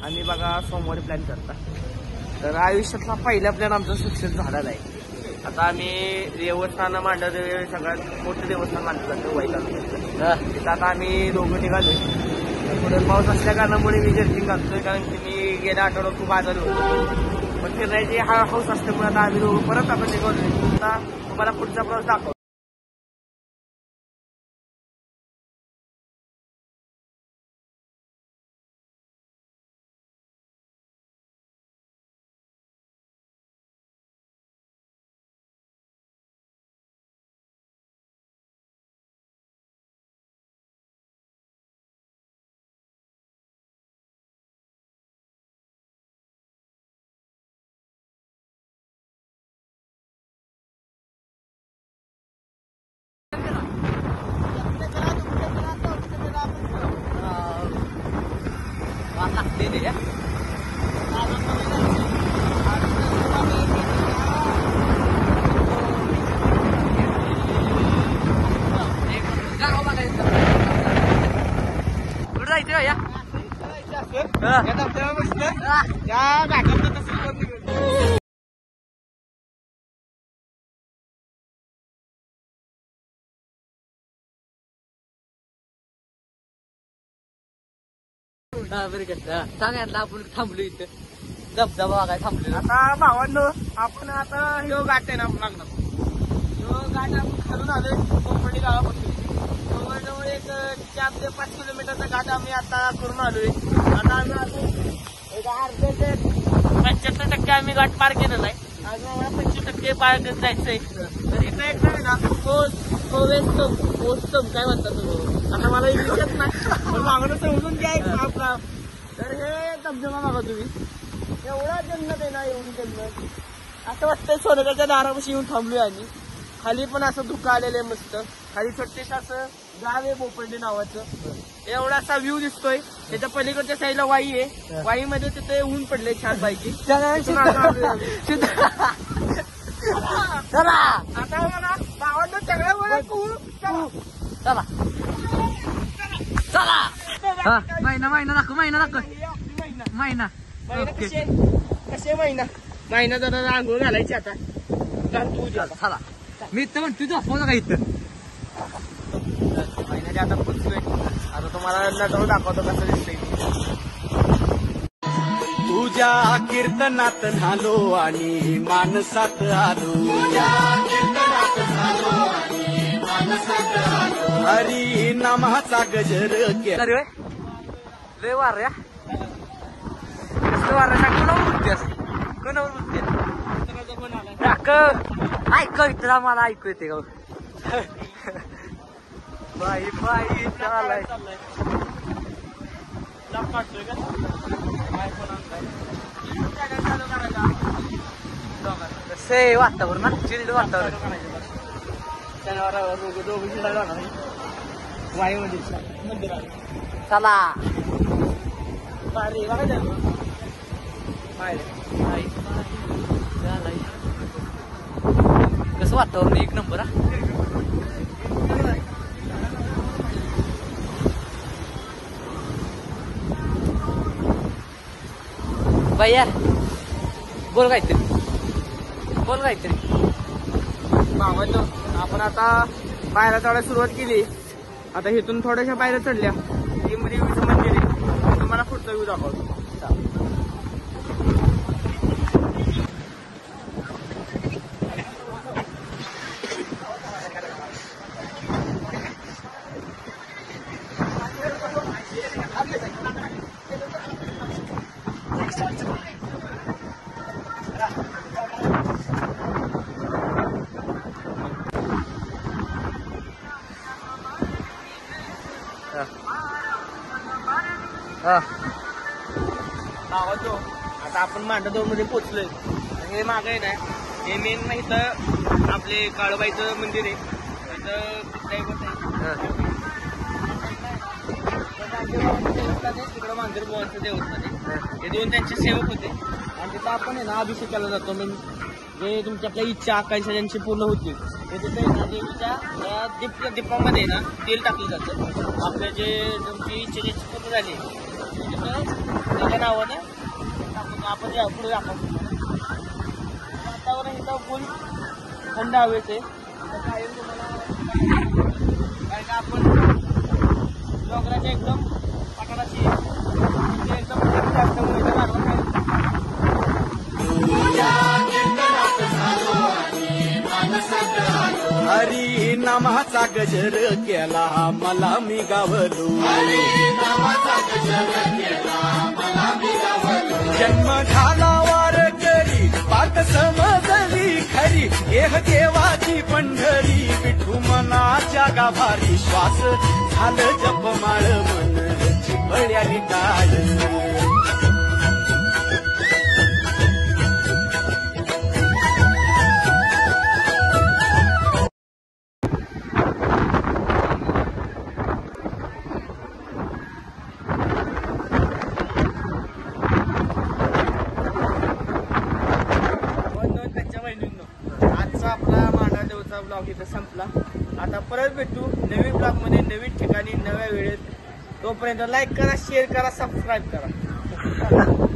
आम्ही बघा सोमवारी प्लॅन करता. तर आयुष्यातला पहिला प्लॅन आमचा सक्सेस झालेला आहे. आता आम्ही देवस्थान मांडत सगळ्यात मोठं देवस्थान मानलं जातं वाईला. तिथं आता आम्ही दोघं निघालोय. पुढे पाऊस असल्या कारणामुळे मी जर्किंग घालतोय, कारण की मी गेल्या आठवड्यात खूप आजारी होतो. पण फिरण्याची हा हाऊस असल्यामुळे आता आम्ही दोघं परत आपण निघालोय. आता तुम्हाला पुढचा प्रवास दाखव. सांगायला आपण थांबलो इथं धबधबा काय थांबलो. आता भावांनो आपण आता ह्यो घाट आहे ना लागणार. ह्यो घाट आपण खालून आलोय कोकणी गावापासून. जवळजवळ एक 4 ते 5 किलोमीटरचा घाट आम्ही आता करून आलोय. आता आम्ही अजून एक अर्धे ते 75% आम्ही घाट पार केलेला आहे. अजून आम्हाला 25% पार करत जायचंय. तर इथं एक नाही ना पोचतम काय म्हणतात तुम्ही, आता मला इंग्लिश येत नाही पण मागणं समजून घ्या आपला. तर हे धबधबा बघा तुम्ही, एवढा जन्नत आहे ना, एवढी जन्नत. असं वाटतंय सोनगडच्या दारापाशी येऊन थांबलोय आम्ही. खाली पण असं धुकं आलेलं आहे मस्त. खाली छोटेस असं गाव आहे बोपंडी नावाचं. एवढा असा व्ह्यू दिसतोय. त्याच्या पलीकडच्या साईडला वाई आहे. वाईमध्ये तिथे ऊन पडले छान पैकी. चला आता मला भावांना सगळ्या चला चला. महिना दाखव महिना. कसे महिना जरा आंघोळ घालायची आता. चला मी तर म्हणतो झोपव का इथं. महिन्याच्या आता पोचलोय. आता तुम्हाला नटवून दाखवतो कसं दिसतंय. तुझ्या कीर्तनात झालो आणि मानसात आलो. हरी नामाचा गजर केला. लय वाऱ्या कसं वाऱ्या कोणावर बोलते ऐकू इथं मला ऐकू येते का. बाई चालाय कसे वातावरण ना, चिल्ड वातावरण. वाईमध्ये मंदिरात चला कसं वातावरण एक नंबर. भैया बोल काहीतरी भावांनो आपण आता पायऱ्या चढायला सुरुवात केली. आता इथून थोड्याशा पायऱ्या चढल्या की देवीचं मंदिर आहे. तुम्हाला पुढचा व्ह्यू दाखवतो. भावांनो आता आपण मांडदोर मध्ये पोहोचलोय. हे मागे आहे ना, हे मेन ना इथं आपले काळूबाईचं मंदिर आहे. तिकडं मांजर बुवांचं देवस्थान आहे. हे दोन त्यांचे सेवक होते आणि तिथं आपण आहे ना अभिषेकाला जातो. जे तुमच्या आपल्या इच्छा आकांक्षा ज्यांची पूर्ण होतील ते तिथे देवीच्या दीपामध्ये ना तेल टाकलं जातं. आपल्या जे तुमची इच्छा ज्याची पूर्ण झाली तिथं त्याच्या नावानं आपण या पुढे दाखवतो. वातावरण इथं फुल थंड हवेचे काय तुम्हाला कारण का आपण डोंगराच्या एकदम पाटाची एकदम असल्यामुळे इथं लागलं नाही. हरी नामाचा गजर केला मला मी गावलो. जन्म झाला वारकरी पाठ समजली खरी एह देवाची पंढरी विठू मनाच्या गाभारी श्वास झालं जपमाळ मन चिपळ्यानी काय. आजचा आपला मांडरदेवचा ब्लॉग इथं संपला. आता परत भेटू नवीन ब्लॉग मध्ये नवीन ठिकाणी नव्या वेळेत. तोपर्यंत लाईक करा, शेअर करा, सबस्क्राईब करा.